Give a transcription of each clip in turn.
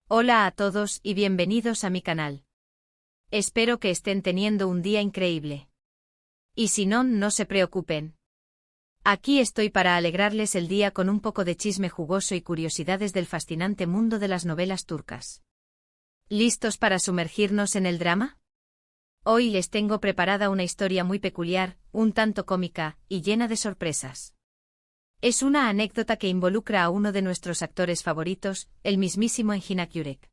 Hola a todos y bienvenidos a mi canal. Espero que estén teniendo un día increíble. Y si no, no se preocupen. Aquí estoy para alegrarles el día con un poco de chisme jugoso y curiosidades del fascinante mundo de las novelas turcas. ¿Listos para sumergirnos en el drama? Hoy les tengo preparada una historia muy peculiar, un tanto cómica, y llena de sorpresas. Es una anécdota que involucra a uno de nuestros actores favoritos, el mismísimo Engin Akyurek.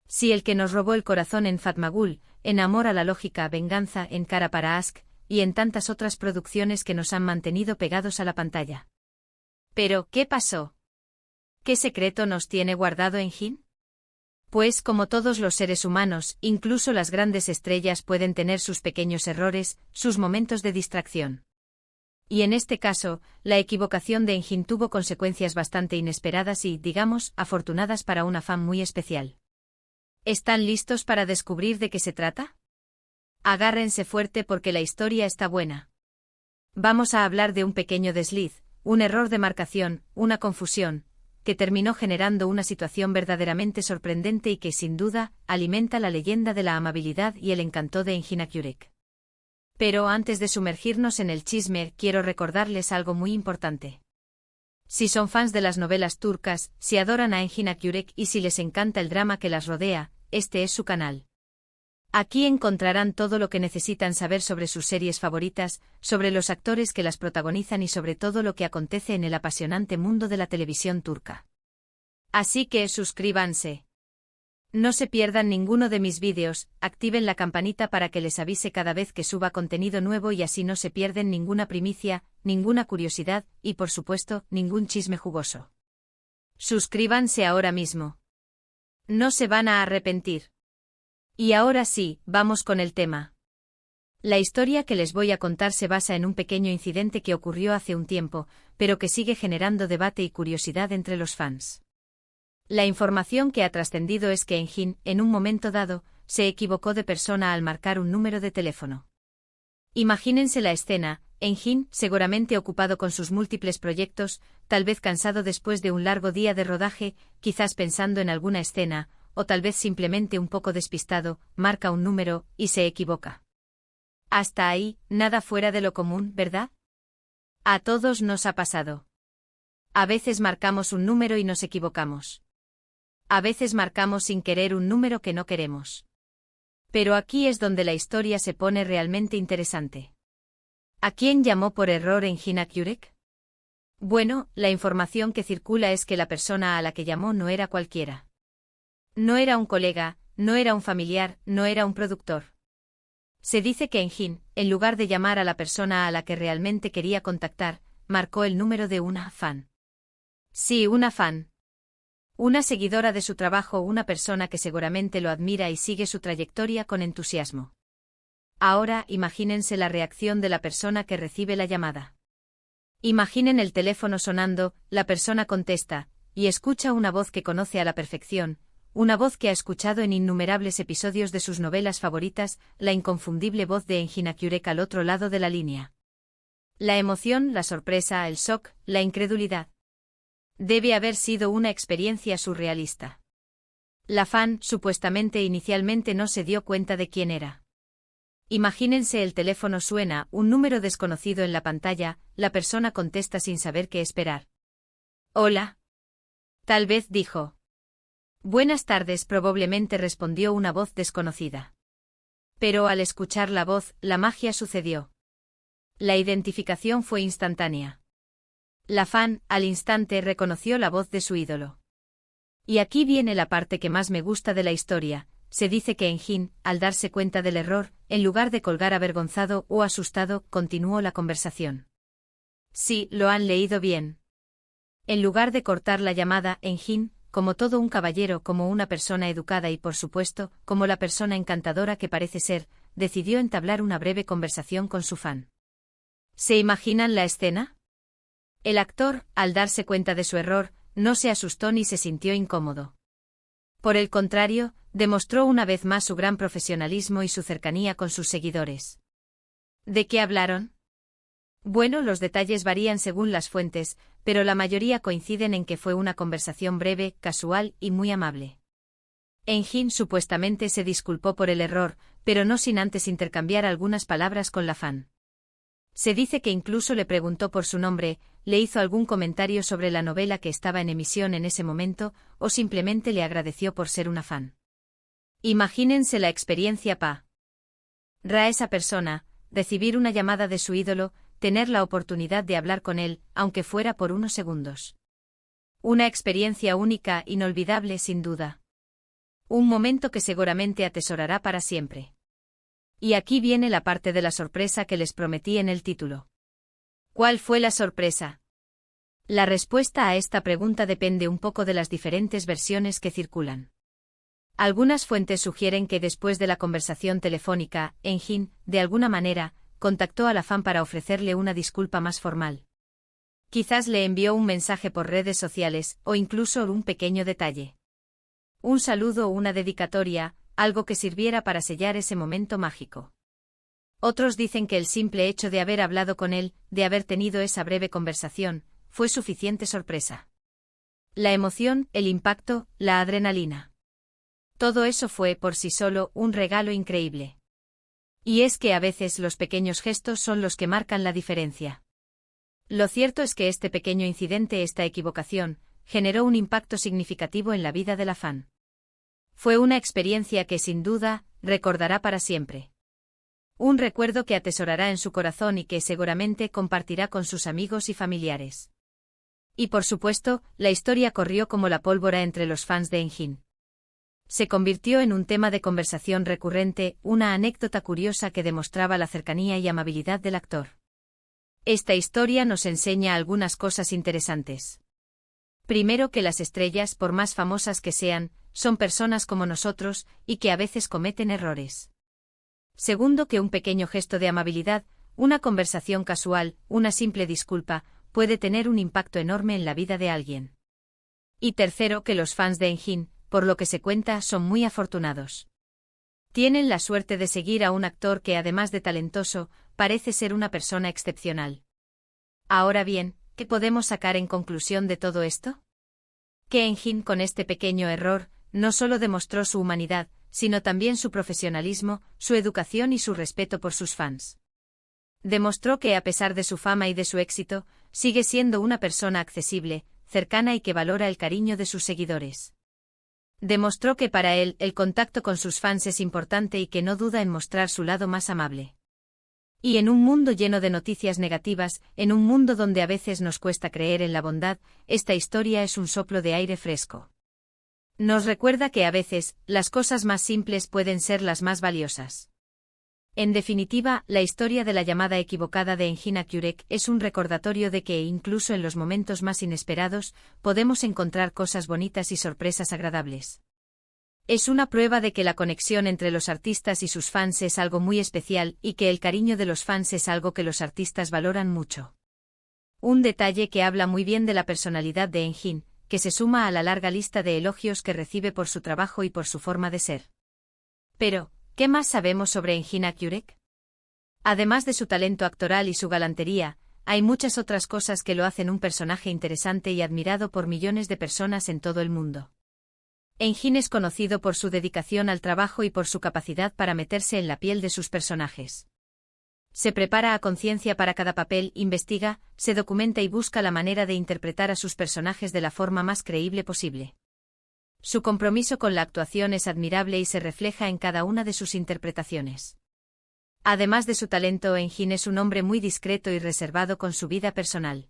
Si el que nos robó el corazón en Fatmagul, en Amor a la lógica, Venganza en Kara para Aşk, y en tantas otras producciones que nos han mantenido pegados a la pantalla. Pero, ¿qué pasó? ¿Qué secreto nos tiene guardado Engin? Pues como todos los seres humanos, incluso las grandes estrellas pueden tener sus pequeños errores, sus momentos de distracción. Y en este caso, la equivocación de Engin tuvo consecuencias bastante inesperadas y, digamos, afortunadas para una fan muy especial. ¿Están listos para descubrir de qué se trata? Agárrense fuerte porque la historia está buena. Vamos a hablar de un pequeño desliz, un error de marcación, una confusión, que terminó generando una situación verdaderamente sorprendente y que, sin duda, alimenta la leyenda de la amabilidad y el encanto de Engin Akyurek. Pero antes de sumergirnos en el chisme, quiero recordarles algo muy importante. Si son fans de las novelas turcas, si adoran a Engin Akyurek y si les encanta el drama que las rodea, este es su canal. Aquí encontrarán todo lo que necesitan saber sobre sus series favoritas, sobre los actores que las protagonizan y sobre todo lo que acontece en el apasionante mundo de la televisión turca. Así que suscríbanse. No se pierdan ninguno de mis vídeos, activen la campanita para que les avise cada vez que suba contenido nuevo y así no se pierden ninguna primicia, ninguna curiosidad y, por supuesto, ningún chisme jugoso. Suscríbanse ahora mismo. No se van a arrepentir. Y ahora sí, vamos con el tema. La historia que les voy a contar se basa en un pequeño incidente que ocurrió hace un tiempo, pero que sigue generando debate y curiosidad entre los fans. La información que ha trascendido es que Engin, en un momento dado, se equivocó de persona al marcar un número de teléfono. Imagínense la escena, Engin, seguramente ocupado con sus múltiples proyectos, tal vez cansado después de un largo día de rodaje, quizás pensando en alguna escena, o tal vez simplemente un poco despistado, marca un número, y se equivoca. Hasta ahí, nada fuera de lo común, ¿verdad? A todos nos ha pasado. A veces marcamos un número y nos equivocamos. A veces marcamos sin querer un número que no queremos. Pero aquí es donde la historia se pone realmente interesante. ¿A quién llamó por error Engin Akyurek? Bueno, la información que circula es que la persona a la que llamó no era cualquiera. No era un colega, no era un familiar, no era un productor. Se dice que Engin, en lugar de llamar a la persona a la que realmente quería contactar, marcó el número de una fan. Sí, una fan. Una seguidora de su trabajo, una persona que seguramente lo admira y sigue su trayectoria con entusiasmo. Ahora, imagínense la reacción de la persona que recibe la llamada. Imaginen el teléfono sonando, la persona contesta, y escucha una voz que conoce a la perfección, una voz que ha escuchado en innumerables episodios de sus novelas favoritas, la inconfundible voz de Engin Akyurek al otro lado de la línea. La emoción, la sorpresa, el shock, la incredulidad. Debe haber sido una experiencia surrealista. La fan, supuestamente inicialmente no se dio cuenta de quién era. Imagínense el teléfono suena, un número desconocido en la pantalla, la persona contesta sin saber qué esperar. Hola. Tal vez dijo. Buenas tardes, probablemente respondió una voz desconocida. Pero al escuchar la voz, la magia sucedió. La identificación fue instantánea. La fan, al instante, reconoció la voz de su ídolo. Y aquí viene la parte que más me gusta de la historia. Se dice que Engin, al darse cuenta del error, en lugar de colgar avergonzado o asustado, continuó la conversación. Sí, lo han leído bien. En lugar de cortar la llamada, Engin, como todo un caballero, como una persona educada y, por supuesto, como la persona encantadora que parece ser, decidió entablar una breve conversación con su fan. ¿Se imaginan la escena? El actor, al darse cuenta de su error, no se asustó ni se sintió incómodo. Por el contrario, demostró una vez más su gran profesionalismo y su cercanía con sus seguidores. ¿De qué hablaron? Bueno, los detalles varían según las fuentes, pero la mayoría coinciden en que fue una conversación breve, casual y muy amable. Engin supuestamente se disculpó por el error, pero no sin antes intercambiar algunas palabras con la fan. Se dice que incluso le preguntó por su nombre, le hizo algún comentario sobre la novela que estaba en emisión en ese momento, o simplemente le agradeció por ser una fan. Imagínense la experiencia para esa persona, recibir una llamada de su ídolo, tener la oportunidad de hablar con él, aunque fuera por unos segundos. Una experiencia única, inolvidable sin duda. Un momento que seguramente atesorará para siempre. Y aquí viene la parte de la sorpresa que les prometí en el título. ¿Cuál fue la sorpresa? La respuesta a esta pregunta depende un poco de las diferentes versiones que circulan. Algunas fuentes sugieren que después de la conversación telefónica, Engin, de alguna manera, contactó a la fan para ofrecerle una disculpa más formal. Quizás le envió un mensaje por redes sociales, o incluso un pequeño detalle. Un saludo o una dedicatoria, algo que sirviera para sellar ese momento mágico. Otros dicen que el simple hecho de haber hablado con él, de haber tenido esa breve conversación, fue suficiente sorpresa. La emoción, el impacto, la adrenalina. Todo eso fue, por sí solo, un regalo increíble. Y es que a veces los pequeños gestos son los que marcan la diferencia. Lo cierto es que este pequeño incidente, esta equivocación, generó un impacto significativo en la vida de la fan. Fue una experiencia que sin duda, recordará para siempre. Un recuerdo que atesorará en su corazón y que seguramente compartirá con sus amigos y familiares. Y por supuesto, la historia corrió como la pólvora entre los fans de Engin. Se convirtió en un tema de conversación recurrente, una anécdota curiosa que demostraba la cercanía y amabilidad del actor. Esta historia nos enseña algunas cosas interesantes. Primero, que las estrellas, por más famosas que sean, son personas como nosotros, y que a veces cometen errores. Segundo, que un pequeño gesto de amabilidad, una conversación casual, una simple disculpa, puede tener un impacto enorme en la vida de alguien. Y tercero, que los fans de Engin, por lo que se cuenta, son muy afortunados. Tienen la suerte de seguir a un actor que, además de talentoso, parece ser una persona excepcional. Ahora bien, ¿qué podemos sacar en conclusión de todo esto? Que Engin, con este pequeño error, no solo demostró su humanidad, sino también su profesionalismo, su educación y su respeto por sus fans. Demostró que, a pesar de su fama y de su éxito, sigue siendo una persona accesible, cercana y que valora el cariño de sus seguidores. Demostró que para él, el contacto con sus fans es importante y que no duda en mostrar su lado más amable. Y en un mundo lleno de noticias negativas, en un mundo donde a veces nos cuesta creer en la bondad, esta historia es un soplo de aire fresco. Nos recuerda que a veces, las cosas más simples pueden ser las más valiosas. En definitiva, la historia de la llamada equivocada de Engin Akyurek es un recordatorio de que, incluso en los momentos más inesperados, podemos encontrar cosas bonitas y sorpresas agradables. Es una prueba de que la conexión entre los artistas y sus fans es algo muy especial y que el cariño de los fans es algo que los artistas valoran mucho. Un detalle que habla muy bien de la personalidad de Engin, que se suma a la larga lista de elogios que recibe por su trabajo y por su forma de ser. Pero, ¿qué más sabemos sobre Engin Akyurek? Además de su talento actoral y su galantería, hay muchas otras cosas que lo hacen un personaje interesante y admirado por millones de personas en todo el mundo. Engin es conocido por su dedicación al trabajo y por su capacidad para meterse en la piel de sus personajes. Se prepara a conciencia para cada papel, investiga, se documenta y busca la manera de interpretar a sus personajes de la forma más creíble posible. Su compromiso con la actuación es admirable y se refleja en cada una de sus interpretaciones. Además de su talento, Engin es un hombre muy discreto y reservado con su vida personal.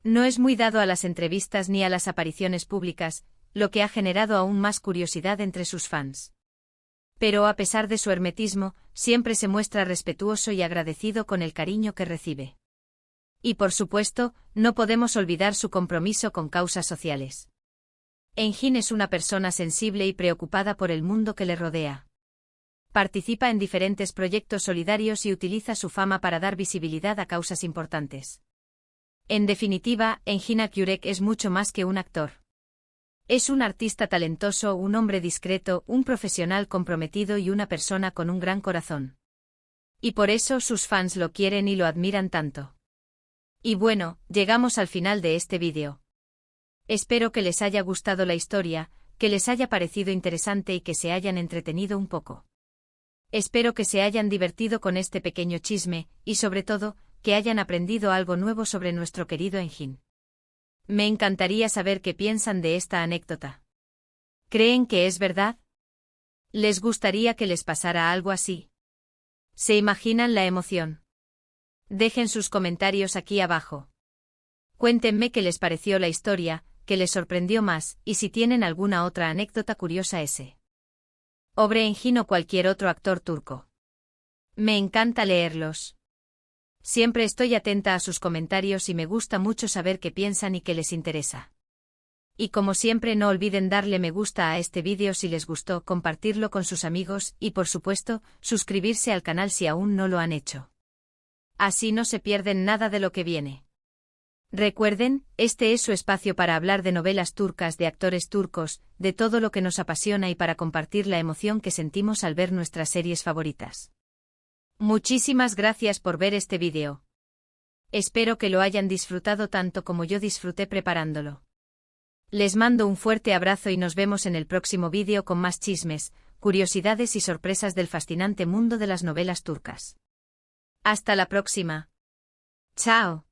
No es muy dado a las entrevistas ni a las apariciones públicas, lo que ha generado aún más curiosidad entre sus fans. Pero a pesar de su hermetismo, siempre se muestra respetuoso y agradecido con el cariño que recibe. Y por supuesto, no podemos olvidar su compromiso con causas sociales. Engin es una persona sensible y preocupada por el mundo que le rodea. Participa en diferentes proyectos solidarios y utiliza su fama para dar visibilidad a causas importantes. En definitiva, Engin Akyurek es mucho más que un actor. Es un artista talentoso, un hombre discreto, un profesional comprometido y una persona con un gran corazón. Y por eso sus fans lo quieren y lo admiran tanto. Y bueno, llegamos al final de este vídeo. Espero que les haya gustado la historia, que les haya parecido interesante y que se hayan entretenido un poco. Espero que se hayan divertido con este pequeño chisme, y sobre todo, que hayan aprendido algo nuevo sobre nuestro querido Engin. Me encantaría saber qué piensan de esta anécdota. ¿Creen que es verdad? ¿Les gustaría que les pasara algo así? ¿Se imaginan la emoción? Dejen sus comentarios aquí abajo. Cuéntenme qué les pareció la historia, qué les sorprendió más, y si tienen alguna otra anécdota curiosa sobre Engin o cualquier otro actor turco. Me encanta leerlos. Siempre estoy atenta a sus comentarios y me gusta mucho saber qué piensan y qué les interesa. Y como siempre no olviden darle me gusta a este vídeo si les gustó, compartirlo con sus amigos y por supuesto, suscribirse al canal si aún no lo han hecho. Así no se pierden nada de lo que viene. Recuerden, este es su espacio para hablar de novelas turcas, de actores turcos, de todo lo que nos apasiona y para compartir la emoción que sentimos al ver nuestras series favoritas. Muchísimas gracias por ver este vídeo. Espero que lo hayan disfrutado tanto como yo disfruté preparándolo. Les mando un fuerte abrazo y nos vemos en el próximo vídeo con más chismes, curiosidades y sorpresas del fascinante mundo de las novelas turcas. Hasta la próxima. Chao.